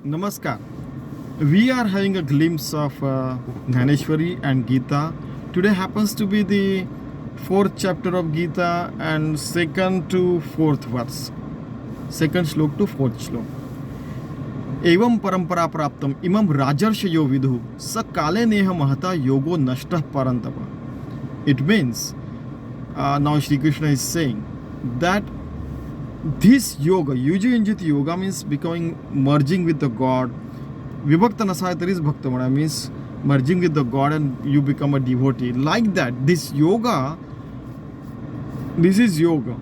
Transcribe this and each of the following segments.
Namaskar. We are having a glimpse of Dnyaneshwari and Geeta. Today happens to be the fourth chapter of Geeta and second to fourth verse. Second shlok to fourth shlok. एवं परंपरा प्राप्तम इमं राजर्षयो विदु स काले नेह महता yogo नष्टः परंतप. It means now Shri Krishna is saying that this yoga, Yujinjit yoga means becoming merging with the God. Vibhakta nasayatari is bhaktamana means merging with the God and you become a devotee. Like that, this is yoga,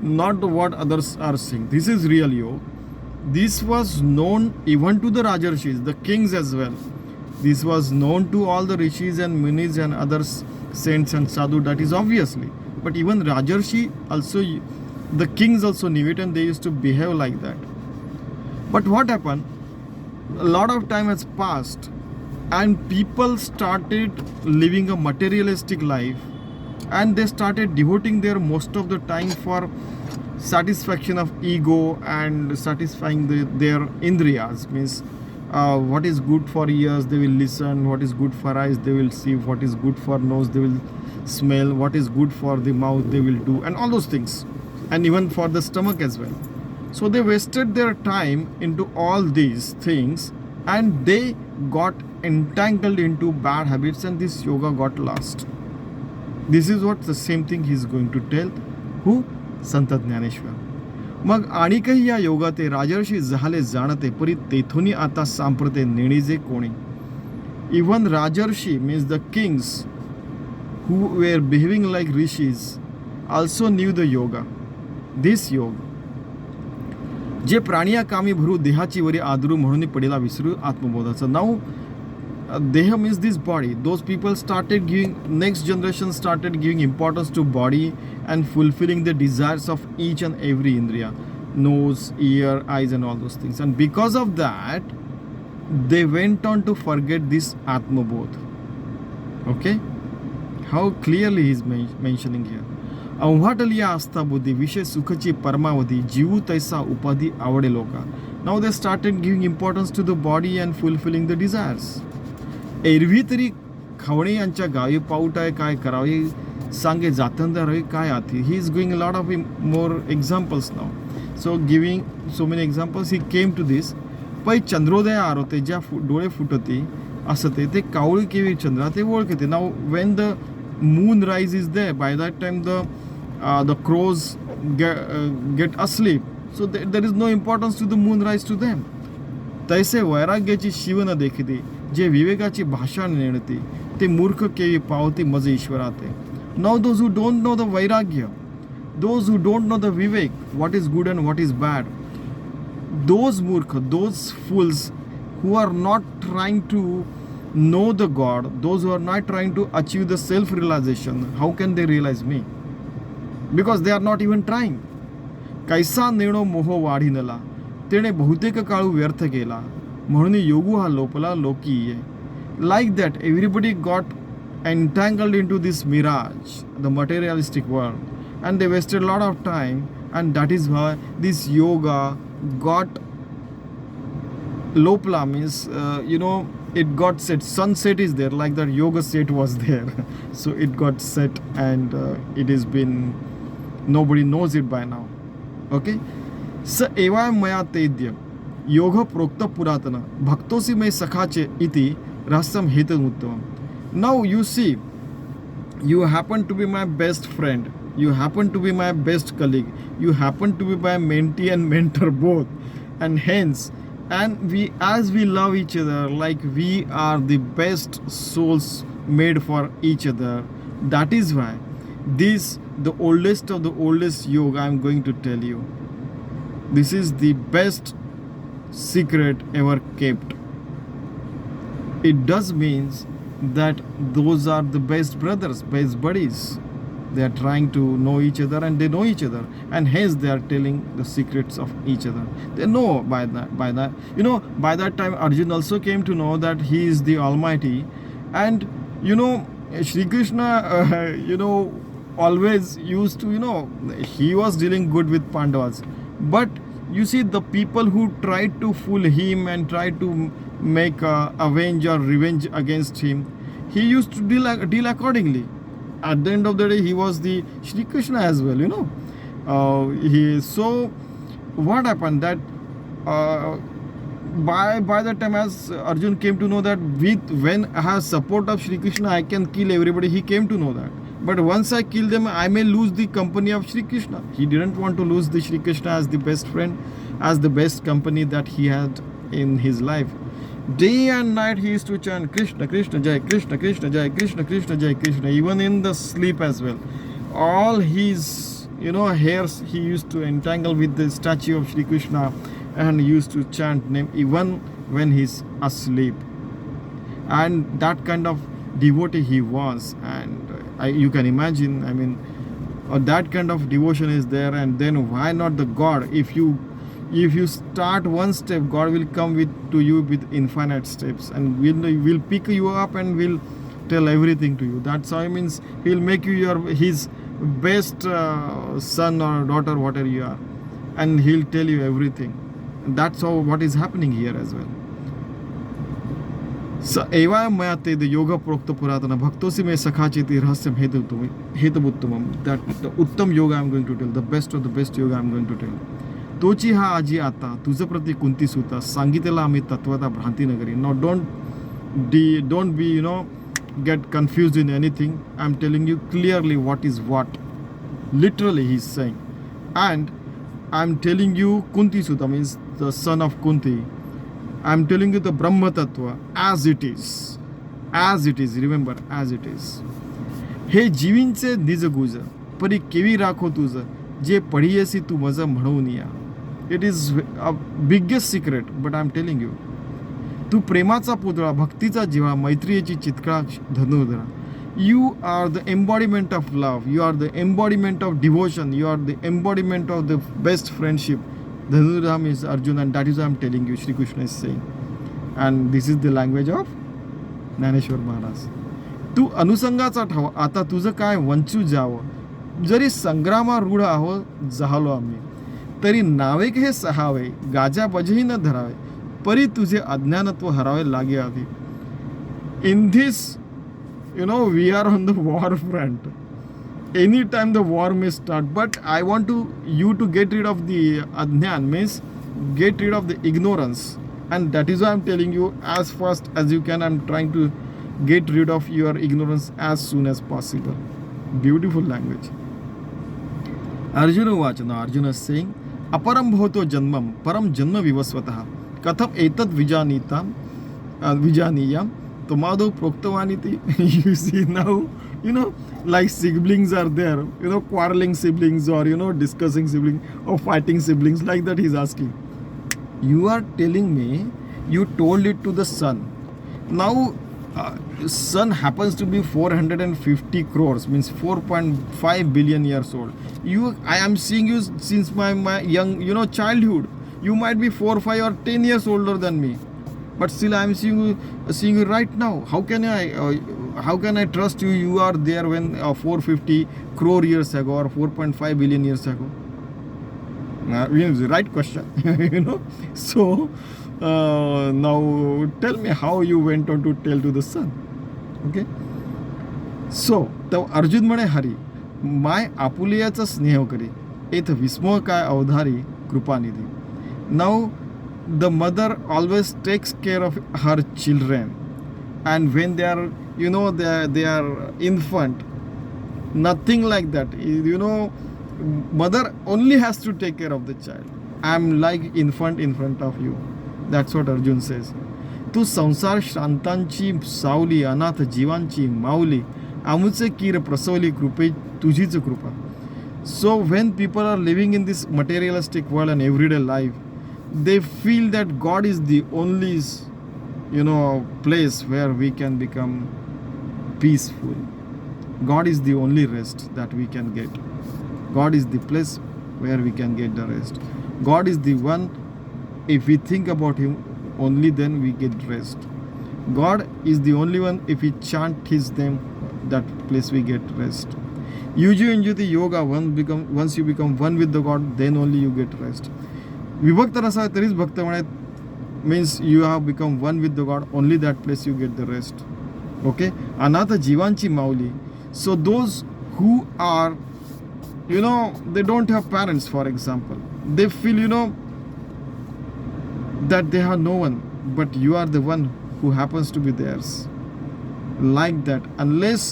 not what others are saying. This is real yoga. This was known even to the Rajarshis, the kings as well. This was known to all the rishis and munis and other saints and sadhu, that is obviously. But even Rajarshi also, the kings also knew it and they used to behave like that. But what happened? A lot of time has passed and people started living a materialistic life and they started devoting their most of the time for satisfaction of ego and satisfying their indriyas, means what is good for ears they will listen, what is good for eyes they will see, what is good for nose they will smell, what is good for the mouth they will do, and all those things, and even for the stomach as well. So they wasted their time into all these things and they got entangled into bad habits and this yoga got lost. This is what the same thing he is going to tell. Who? संत ज्ञानेश्वर. मग आणि काही या योगाते राजर्षी झाले जाणते परी तेथुनी आता सांप्रते नेणीजे कोणी. Even Rajarshi means the kings who were behaving like rishis also knew the yoga. This yoga. जे प्राणिया कामी भरू देहाची वरी आदरू म्हणून पडेला विसरू आत्मबोधाचं. Now Deha means this body. Those people started giving, next generation started giving importance to body and fulfilling the desires of each and every indriya, nose, ear, eyes, and all those things. And because of that, they went on to forget this Atma Bodh. Okay? How clearly he is mentioning here. अवघाटलिया आस्था बुद्धी विषय सुखची परमावधी जीव तैसा उपाधी आवडे लोका. Now they started giving importance to the body and fulfilling the desires. एरवी तरी खवणे यांच्या Gavi पाऊट आहे काय करावे सांगे जातंदार होय काय आती. He is going lot of more examples नाव. So giving so many examples he came to this. पै चंद्रोदय आरोते ज्या डोळे फुटती असते ते कावळी केवी चंद्रा ते ओळखते. Now when the moon rise is there by that time the crows get asleep. So there is no importance to the moon rise to them. तैसे वैराग्याची शिवन देखीती जे विवेकाची भाषा नेणती ते मूर्ख केवी पावती मज ईश्वराते. Now those who don't know the vairagya, those who don't know the vivek, what is good and what is bad, those मूर्ख, those fools who are not trying to know the God, those who are not trying to achieve the self realization, how can they realize me? Because they are not even trying. कैसा नेणो मोह वाढीनला तेणे बहुतेक काळू व्यर्थ केला म्हणून योगू हा लोपला लोकी ये. Like that, everybody got entangled into this mirage, the materialistic world, and they wasted a lot of time, and that is why this yoga got lopla means it got set. Sunset is there, like that yoga set was there. So it got set and it has been, nobody knows it by now. Okay. स एवाय मया तेद्य योग प्रोक्त पुरातन भक्तोसी मे सखाचे इति रहस्यम हेतुमुत्तम. Now you see, you happen to be my best friend, you happen to be my best colleague, you happen to be my mentee and mentor both, and hence, and we, as we love each other like we are the best souls made for each other, that is why this, the oldest of the oldest yoga I am going to tell you. This is the best secret ever kept. It does means that those are the best brothers, best buddies. They are trying to know each other and they know each other, and hence they are telling the secrets of each other. They know by that. By that time Arjun also came to know that he is the Almighty, and Shri Krishna always used to, he was dealing good with Pandavas. But You see, the people who tried to fool him and tried to make avenge or revenge against him, he used to deal accordingly. At the end of the day, he was the Shri Krishna as well, you know. So what happened that by the time as Arjun came to know that when I have support of Shri Krishna, I can kill everybody. He came to know that. But once I kill them, I may lose the company of Shri Krishna. He didn't want to lose the Shri Krishna as the best friend, as the best company that he had in his life. Day and night he used to chant Krishna, Krishna, Jai, Krishna, Krishna, Jai, Krishna, Krishna, Jai, Krishna, even in the sleep as well. All his, hairs he used to entangle with the statue of Shri Krishna and he used to chant name even when he's asleep. And that kind of devotee he was. And you can imagine, that kind of devotion is there. And then why not the God? If you start one step, God will come to you with infinite steps and will pick you up and will tell everything to you. That's how he'll make you his best son or daughter, whatever you are, and he'll tell you everything. And that's how what is happening here as well. So evam mayate yoga prokta puratana bhaktosi me sakhachiti rahasyam hetavuttamam. That the uttam yoga I'm going to tell, the best of the best yoga I'm going to tell. तोची हा आजी आता तुझ प्रति कुंती सुता सांगितलेला आम्ही तत्वता भ्रांती नगरी. Now don't be get confused in anything. I'm telling you clearly what is what. Literally he's saying. And I'm telling you Kunti Suta means the son of Kunti. I'm telling you the Brahma Tattva as it is. As it is. Remember, as it is. हे जीवींचे निज गुज परी केवी राखो तुझ जे पढियसी तू मज म्हणून या. It is a biggest secret, but I'm telling you. तू प्रेमाचा पुतळा भक्तीचा जीवा मैत्रीची चितकळा धनुर्धरा. You are the embodiment of love. You are the embodiment of devotion. You are the embodiment of the best friendship. Dhanurdhara means Arjuna, and that is what I'm telling you. Shri Krishna is saying. And this is the language of Dnyaneshwari Maharaj. तू अनुसंगाचा ठाव आता तुझं काय वंचू जावं. जरी संग्रामारूढ आहो जहालो आम्ही तरी नावे हे सहावे गाजा बजही न धरावे परी तुझे अज्ञानत्व हरावे लागे आधी. In this, we are on the war front. Anytime the war may start, but I want you to get rid of the adnyan, means get rid of the ignorance, and that is why I'm telling you as fast as you can. I'm trying to get rid of your ignorance as soon as possible. Beautiful language. Arjuna Uvacha. Now Arjuna is saying, Aparam bhoto janmam param janma vivasvatah katham etat vijaniyam tomado proktavaniti. You see now, like siblings are there, quarreling siblings or, discussing siblings or fighting siblings, like that he's asking. You are telling me you told it to the son. Now, sun happens to be 450 crores, means 4.5 billion years old. I am seeing you since my young, childhood. You might be 4, 5 or 10 years older than me, but still I am seeing you right now. How can I trust you? You are there when 450 crore years ago or 4.5 billion years ago. The right question, So now tell me how you went on to tell to the son. Okay. So the Arjun म्हणे हरी my आपुलियाचा स्नेह करी एथ विस्मोह काय अवधारी कृपानिधी. Now the mother always takes care of her children, and when they are they are infant, nothing like that. Mother only has to take care of the child. I'm like infant in front of you. That's what Arjun says. तू संसार शांतांची सावली अनाथ जीवांची माऊली आमुचे कीर प्रसवली कृपे तुझीच कृपा. So when people are living in this materialistic world and everyday life, they feel that God is the only place where we can become peaceful. God is the only rest that we can get. God is the place where we can get the rest. God is the one, if we think about him, only then we get rest. God is the only one, if we chant his name, that place we get rest. Yuju Injuti Yoga, once you become one with the God, then only you get rest. विभक्त नसावे तरीच भक्त म्हणे. Means you have become one with the God, only that place you get the rest. Okay. अनाथ जीवांची माऊली. So those who are they don't have parents, for example, they feel that they have no one, but you are the one who happens to be theirs. Like that, unless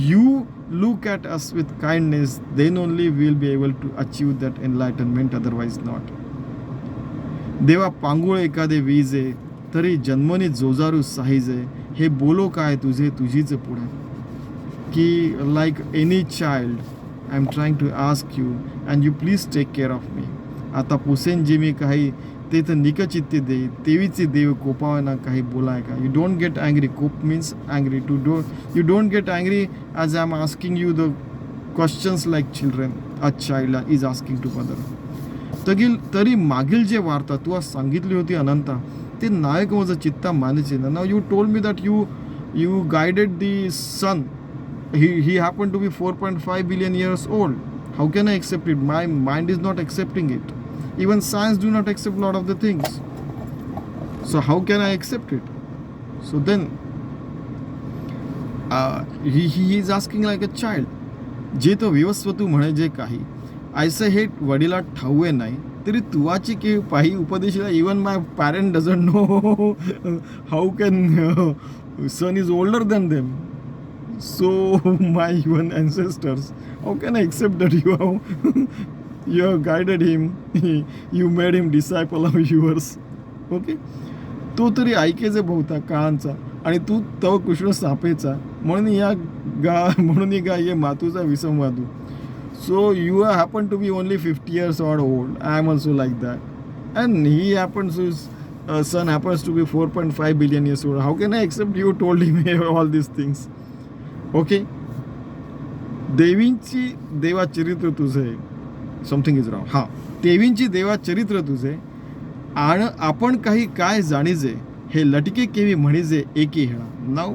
you look at us with kindness, then only we'll be able to achieve that enlightenment, otherwise not. देवा पांगुळ एखादे वीजे, तरी जन्मनी जोजारू साहिजे, हे बोलो काय तुझे तुझीच पुढे. की like any child, I am trying to ask you and you please take care of me. आता पुसेन जे मी काही ते तर निकचित्ते दे, तेवीचे देव कोपावे ना काही बोलाय का. You don't get angry. कोप means angry. You don't get angry as I am asking you the questions like children. A child is asking to mother. तरी मागील जे वार्ता तू आज सांगितली होती अनंता, ते नायक माझं चित्ता मानेचे ना. Now you told me that you guided the sun. He happened to be 4.5 billion years old. How can I accept it? My mind is not accepting it. Even science do not accept a lot of the things. So how can I accept it? So then he is asking like a child. जे तो विवस्वतू म्हणे जे काही ऐसे हे वडिला ठाऊये नाही, तरी तुवाची की पाही उपदेशला. Even my parent doesn't know how can sun is older than them. So my even ancestors, how can I accept that you have guided him, you made him disciple of yours. Okay. तो तरी ऐकेचे बहुता काळांचा, आणि तू तव कृष्ण सापेचा, म्हणून गा ये मातूचा विसंवादू. So you happen to be only 50 years old. I am also like that, and he happens to son happens to be 4.5 billion years old. How can I accept you told him all these things? Okay. देवींची देवा चरित्र तुझे, something is wrong. हां, देवींची देवा चरित्र तुझे, आणि आपण काही काय जाणीजे, हे लटके केवी म्हणीजे एकी हेळा. Now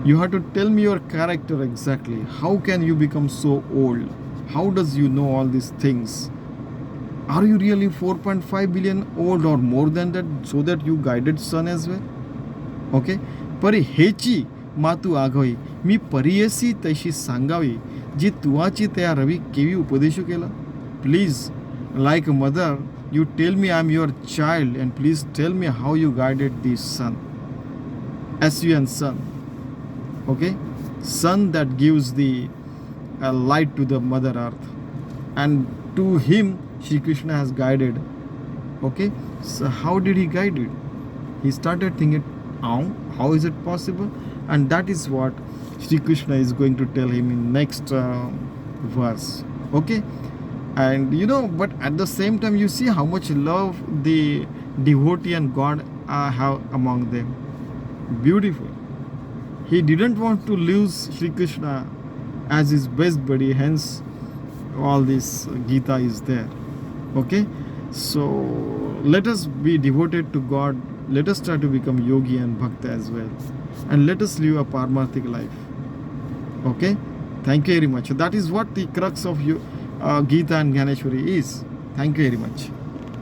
you have to tell me your character exactly. How can you become so old? How does you know all these things? Are you really 4.5 billion old or more than that, so that you guided sun as well? Okay. परी हेची मातू आघवी, मी परियसी तशी सांगावी, जी तुवाची त्या रवी केवी उपदेशू केला. Please like mother you tell me I am your child, and please tell me how you guided this sun, SUN sun. Okay. Sun that gives the light to the mother earth, and to him Shri Krishna has guided. Okay. So how did he guide it? He started thinking, how is it possible? And that is what Shri Krishna is going to tell him in next verse. Okay. And but at the same time you see how much love the devotee and God have among them. Beautiful. He didn't want to lose Shri Krishna as his best buddy, hence all this Gita is there. Okay. So let us be devoted to God. Let us try to become yogi and bhakta as well, and let us live a paramārthik life. Okay. Thank you very much. That is what the crux of Gita and Gyaneshwari is. Thank you very much.